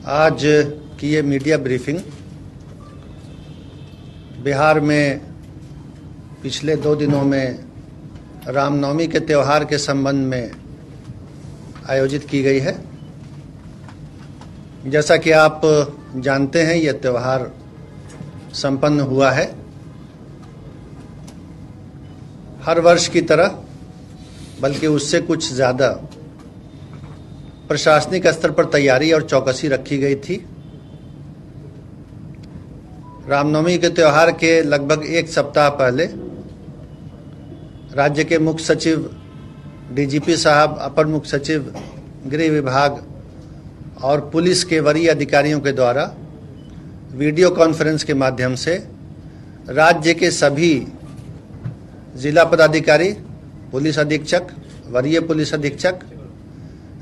आज की ये मीडिया ब्रीफिंग बिहार में पिछले 2 दिनों में रामनवमी के त्यौहार के संबंध में आयोजित की गई है। जैसा कि आप जानते हैं, यह त्यौहार संपन्न हुआ है। हर वर्ष की तरह बल्कि उससे कुछ ज़्यादा प्रशासनिक स्तर पर तैयारी और चौकसी रखी गई थी। रामनवमी के त्यौहार के लगभग 1 सप्ताह पहले राज्य के मुख्य सचिव, डीजीपी साहब, अपर मुख्य सचिव, गृह विभाग और पुलिस के वरीय अधिकारियों के द्वारा वीडियो कॉन्फ्रेंस के माध्यम से राज्य के सभी जिला पदाधिकारी, पुलिस अधीक्षक, वरीय पुलिस अधीक्षक,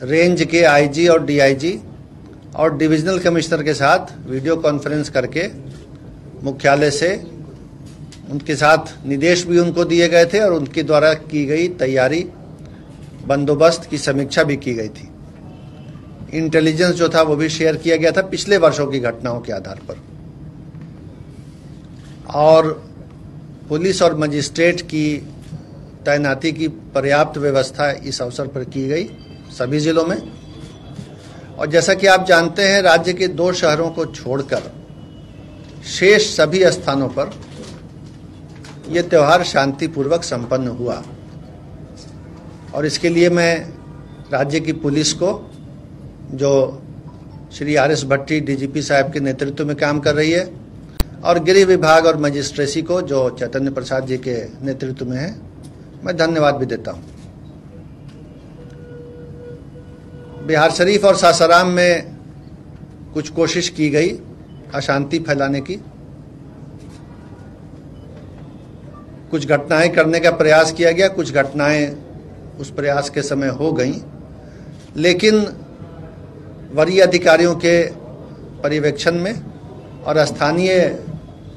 रेंज के आईजी और डीआईजी और डिविजनल कमिश्नर के साथ वीडियो कॉन्फ्रेंस करके मुख्यालय से उनके साथ निर्देश भी उनको दिए गए थे और उनके द्वारा की गई तैयारी, बंदोबस्त की समीक्षा भी की गई थी। इंटेलिजेंस जो था वो भी शेयर किया गया था पिछले वर्षों की घटनाओं के आधार पर। और पुलिस और मजिस्ट्रेट की तैनाती की पर्याप्त व्यवस्था इस अवसर पर की गई सभी जिलों में। और जैसा कि आप जानते हैं, राज्य के 2 शहरों को छोड़कर शेष सभी स्थानों पर यह त्यौहार शांतिपूर्वक संपन्न हुआ। और इसके लिए मैं राज्य की पुलिस को, जो श्री RS भट्टी डीजीपी साहब के नेतृत्व में काम कर रही है, और गृह विभाग और मजिस्ट्रेसी को, जो चैतन्य प्रसाद जी के नेतृत्व में है, मैं धन्यवाद भी देता हूं। बिहार शरीफ और सासाराम में कुछ कोशिश की गई अशांति फैलाने की, कुछ घटनाएं करने का प्रयास किया गया, कुछ घटनाएं उस प्रयास के समय हो गईं, लेकिन वरीय अधिकारियों के पर्यवेक्षण में और स्थानीय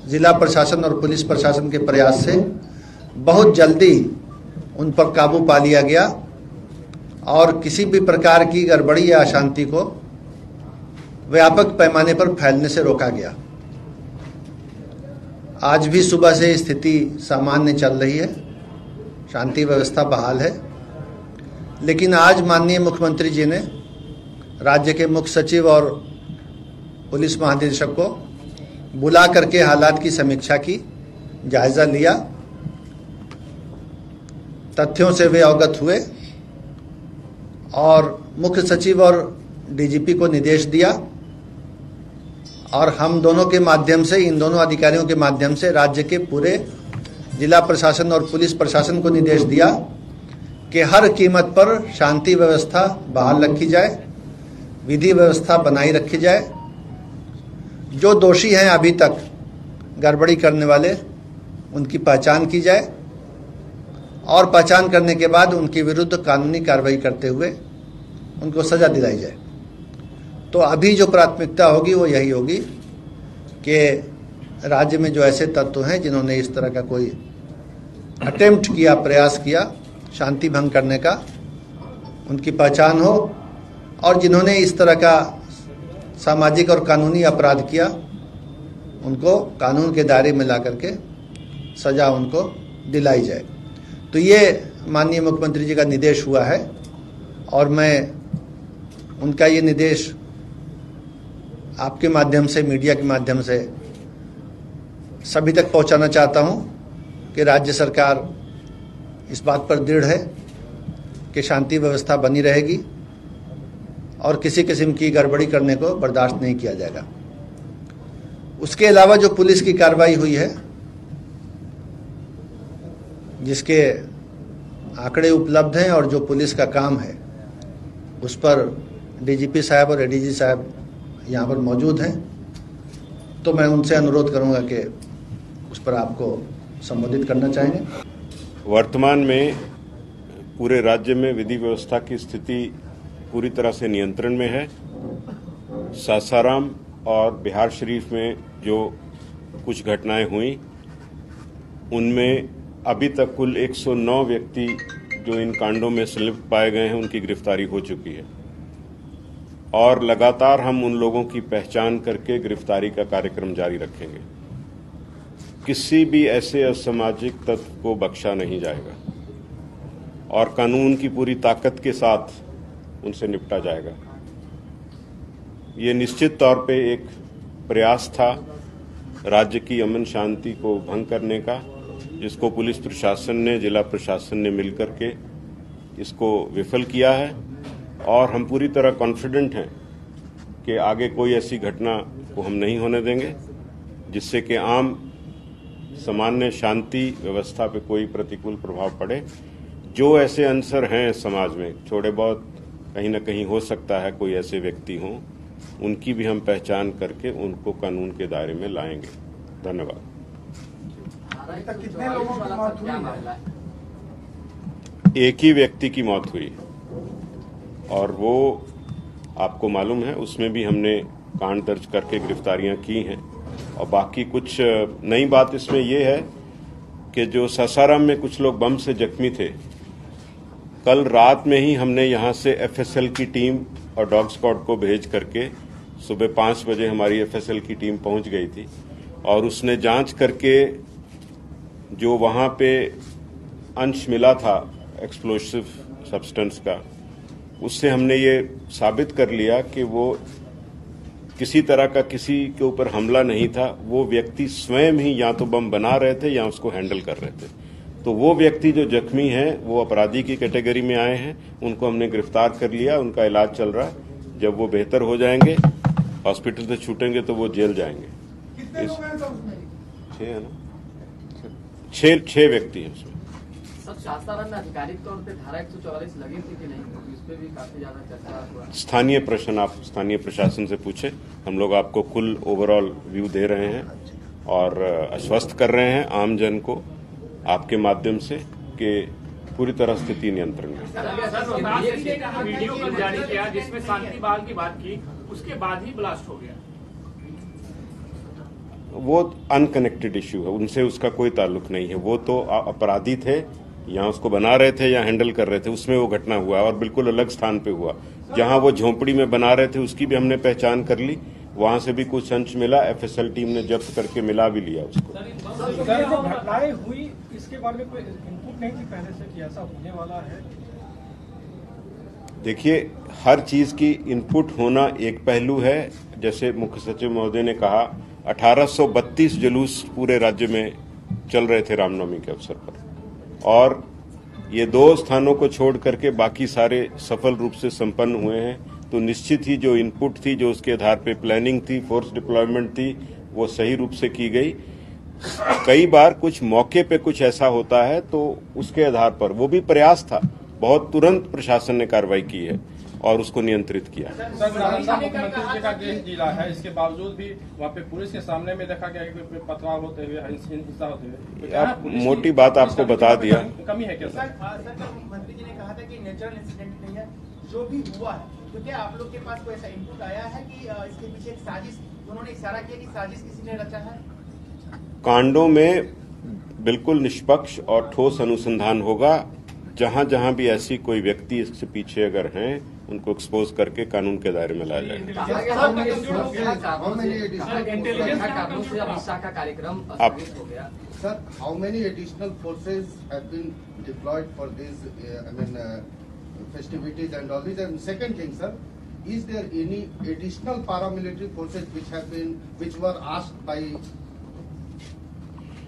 जिला प्रशासन और पुलिस प्रशासन के प्रयास से बहुत जल्दी उन पर काबू पा लिया गया और किसी भी प्रकार की गड़बड़ी या अशांति को व्यापक पैमाने पर फैलने से रोका गया। आज भी सुबह से स्थिति सामान्य चल रही है, शांति व्यवस्था बहाल है। लेकिन आज माननीय मुख्यमंत्री जी ने राज्य के मुख्य सचिव और पुलिस महानिदेशक को बुला करके हालात की समीक्षा की, जायजा लिया, तथ्यों से वे अवगत हुए और मुख्य सचिव और डीजीपी को निर्देश दिया। और हम दोनों के माध्यम से, इन दोनों अधिकारियों के माध्यम से राज्य के पूरे जिला प्रशासन और पुलिस प्रशासन को निर्देश दिया कि हर कीमत पर शांति व्यवस्था बहाल रखी जाए, विधि व्यवस्था बनाई रखी जाए। जो दोषी हैं अभी तक गड़बड़ी करने वाले, उनकी पहचान की जाए और पहचान करने के बाद उनके विरुद्ध कानूनी कार्रवाई करते हुए उनको सजा दिलाई जाए। तो अभी जो प्राथमिकता होगी वो यही होगी कि राज्य में जो ऐसे तत्व हैं जिन्होंने इस तरह का कोई अटेम्प्ट किया, प्रयास किया शांति भंग करने का, उनकी पहचान हो और जिन्होंने इस तरह का सामाजिक और कानूनी अपराध किया उनको कानून के दायरे में ला करके सजा उनको दिलाई जाए। तो ये माननीय मुख्यमंत्री जी का निर्देश हुआ है और मैं उनका ये निर्देश आपके माध्यम से, मीडिया के माध्यम से सभी तक पहुंचाना चाहता हूं कि राज्य सरकार इस बात पर दृढ़ है कि शांति व्यवस्था बनी रहेगी और किसी किस्म की गड़बड़ी करने को बर्दाश्त नहीं किया जाएगा। उसके अलावा जो पुलिस की कार्रवाई हुई है, जिसके आंकड़े उपलब्ध हैं और जो पुलिस का काम है, उस पर डीजीपी साहब और एडीजी साहब यहाँ पर मौजूद हैं, तो मैं उनसे अनुरोध करूँगा कि उस पर आपको संबोधित करना चाहेंगे। वर्तमान में पूरे राज्य में विधि व्यवस्था की स्थिति पूरी तरह से नियंत्रण में है। सासाराम और बिहार शरीफ में जो कुछ घटनाएं हुई, उनमें अभी तक कुल 109 व्यक्ति जो इन कांडों में संलिप्त पाए गए हैं, उनकी गिरफ्तारी हो चुकी है। और लगातार हम उन लोगों की पहचान करके गिरफ्तारी का कार्यक्रम जारी रखेंगे। किसी भी ऐसे असामाजिक तत्व को बख्शा नहीं जाएगा और कानून की पूरी ताकत के साथ उनसे निपटा जाएगा। ये निश्चित तौर पे एक प्रयास था राज्य की अमन शांति को भंग करने का, जिसको पुलिस प्रशासन ने, जिला प्रशासन ने मिलकर के इसको विफल किया है। और हम पूरी तरह कॉन्फिडेंट हैं कि आगे कोई ऐसी घटना को हम नहीं होने देंगे जिससे कि आम सामान्य शांति व्यवस्था पे कोई प्रतिकूल प्रभाव पड़े। जो ऐसे अनसर हैं समाज में, थोड़े बहुत कहीं न कहीं हो सकता है कोई ऐसे व्यक्ति हों, उनकी भी हम पहचान करके उनको कानून के दायरे में लाएंगे। धन्यवाद। कितने लोगों की मौत हुई है? एक ही व्यक्ति की मौत हुई और वो आपको मालूम है, उसमें भी हमने कांड दर्ज करके गिरफ्तारियां की हैं। और बाकी कुछ नई बात इसमें यह है कि जो सासाराम में कुछ लोग बम से जख्मी थे, कल रात में ही हमने यहां से एफएसएल की टीम और डॉग स्क्वाड को भेज करके सुबह 5 बजे हमारी एफएसएल की टीम पहुंच गई थी और उसने जांच करके जो वहां पे अंश मिला था एक्सप्लोसिव सब्सटेंस का, उससे हमने ये साबित कर लिया कि वो किसी तरह का किसी के ऊपर हमला नहीं था। वो व्यक्ति स्वयं ही या तो बम बना रहे थे या उसको हैंडल कर रहे थे। तो वो व्यक्ति जो जख्मी हैं वो अपराधी की कैटेगरी में आए हैं, उनको हमने गिरफ्तार कर लिया, उनका इलाज चल रहा है। जब वो बेहतर हो जाएंगे, हॉस्पिटल से छूटेंगे तो वो जेल जाएंगे। कितने लोग हैं सर उसमें? 6 है ना, 6 व्यक्ति हैं उसमें। सर, सासाराम में आधिकारिक तौर पे धारा 144 लगी थी कि नहीं, क्योंकि इस पे भी काफी ज्यादा चर्चा हुआ। स्थानीय प्रश्न आप स्थानीय प्रशासन से पूछे, हम लोग आपको कुल ओवरऑल व्यू दे रहे हैं और आश्वस्त कर रहे हैं आम जन को आपके माध्यम से कि पूरी तरह स्थिति नियंत्रण में। वीडियो कल जारी किया जिसमें शांति बहाल की बात की, उसके बाद ही ब्लास्ट हो गया। वो अनकनेक्टेड इश्यू है, उनसे उसका कोई ताल्लुक नहीं है। वो तो अपराधी थे, या उसको बना रहे थे या हैंडल कर रहे थे, उसमें वो घटना हुआ और बिल्कुल अलग स्थान पे हुआ। जहां वो झोंपड़ी में बना रहे थे उसकी भी हमने पहचान कर ली, वहां से भी कुछ अंश मिला, एफएसएल टीम ने जब्त करके मिला भी लिया उसको। जो घटनाएं हुई इसके बारे में कोई इनपुट नहीं थी पहले से कि ऐसा होने वाला है? देखिए, हर चीज की इनपुट होना एक पहलू है। जैसे मुख्य सचिव महोदय ने कहा, 1832 जुलूस पूरे राज्य में चल रहे थे रामनवमी के अवसर पर, और ये 2 स्थानों को छोड़ करके बाकी सारे सफल रूप से संपन्न हुए हैं। तो निश्चित ही जो इनपुट थी, जो उसके आधार पे प्लानिंग थी, फोर्स डिप्लॉयमेंट थी, वो सही रूप से की गई। कई बार कुछ मौके पे कुछ ऐसा होता है तो उसके आधार पर, वो भी प्रयास था, बहुत तुरंत प्रशासन ने कार्रवाई की है और उसको नियंत्रित किया। सर, नालंदा मुख्यमंत्री का गृह जिला है, इसके बावजूद भी वहाँ पे पुलिस के सामने में देखा गया कि पथराव होते हुए, हिंसा होते हुए। आप मोटी बात आपको बता दिया। कमी है क्या सर? मुख्यमंत्री जी ने कहा था कि नेचुरल इंसिडेंट नहीं है, जो भी हुआ है, तो क्या आप लोग के पास कोई ऐसा इनपुट आया है कि इसके पीछे एक साजिश, उन्होंने इशारा किया कि साजिश किसी ने रचा है? कांडों में बिल्कुल निष्पक्ष और ठोस अनुसंधान होगा। जहां जहां भी ऐसी कोई व्यक्ति इससे पीछे अगर हैं, उनको एक्सपोज करके कानून के दायरे में लाया जाएगा। Sir, how many additional forces have been deployed for these, festivities and all this? And second thing, sir, is there any additional paramilitary forces which were asked by?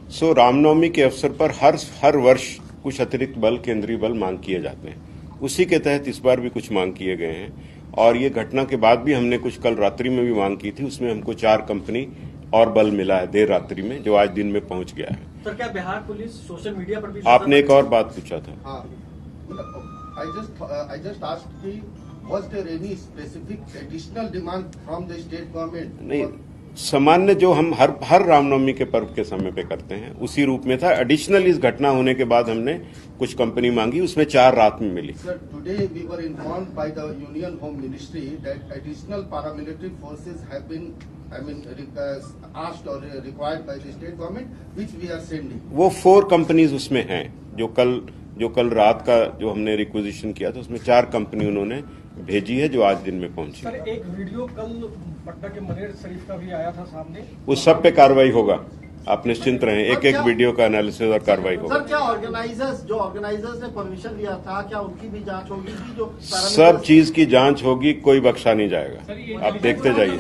सो रामनवमी के अवसर पर हर वर्ष कुछ अतिरिक्त बल, केंद्रीय बल मांग किए जाते हैं। उसी के तहत इस बार भी कुछ मांग किए गए हैं और ये घटना के बाद भी हमने कुछ कल रात्रि में भी मांग की थी। उसमें हमको 4 कंपनी और बल मिला है देर रात्रि में, जो आज दिन में पहुंच गया है। सर, क्या बिहार पुलिस सोशल मीडिया पर भी? आपने एक और बात पूछा था। हाँ, I just asked कि was there any specific additional demand from the state government? नहीं, सामान्य जो हम हर रामनवमी के पर्व के समय पे करते हैं उसी रूप में था। एडिशनल इस घटना होने के बाद हमने कुछ कंपनी मांगी, उसमें 4 रात में मिली। Sir, today we were informed by the Union Home Ministry that additional paramilitary forces have been, asked or required by the state government, which we are sending. वो 4 कंपनीज उसमें हैं जो कल रात का जो हमने रिक्विजिशन किया था, उसमें 4 कंपनी उन्होंने भेजी है, जो आज दिन में पहुंची। सर, एक वीडियो कल पटना के मनेर शरीफ का भी आया था सामने, उस सब पे कार्रवाई होगा, आप निश्चिंत रहें। एक एक वीडियो का एनालिसिस और कार्रवाई होगा। सर, क्या ऑर्गेनाइजर्स ने परमिशन लिया था, क्या उनकी भी जांच होगी कि जो सब चीज की जांच होगी, कोई बख्शा नहीं जाएगा, आप देखते जाइए।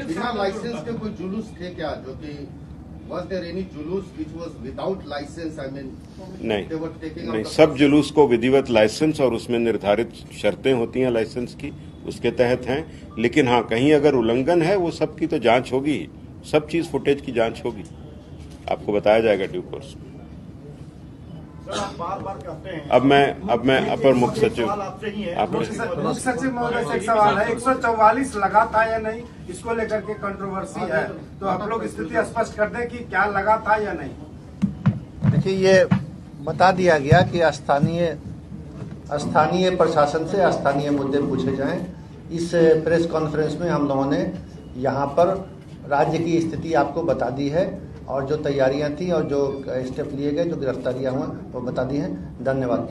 बिना लाइसेंस के कोई जुलूस थे क्या, जो कि was there any जुलूस which was without license? I mean, they were taking नहीं, सब जुलूस को विधिवत लाइसेंस और उसमें निर्धारित शर्तें होती हैं लाइसेंस की, उसके तहत हैं। लेकिन हाँ, कहीं अगर उल्लंघन है, वो सब की तो जांच होगी, सब चीज फुटेज की जांच होगी, आपको बताया जाएगा ड्यू कोर्स। बार कहते हैं। अब मैं अपर मुख्य सचिव मुख्य सचिव महोदय से एक सवाल है, 144 लगा था या नहीं, इसको लेकर के कंट्रोवर्सी है, तो आप लोग स्थिति स्पष्ट कर दें कि क्या लगा था या नहीं। देखिए, ये बता दिया गया कि स्थानीय प्रशासन से स्थानीय मुद्दे पूछे जाएं। इस प्रेस कॉन्फ्रेंस में हम लोगों ने यहाँ पर राज्य की स्थिति आपको बता दी है, और जो तैयारियां थी और जो स्टेप लिए गए, जो गिरफ्तारियां हुआ, वो बता दी हैं। धन्यवाद।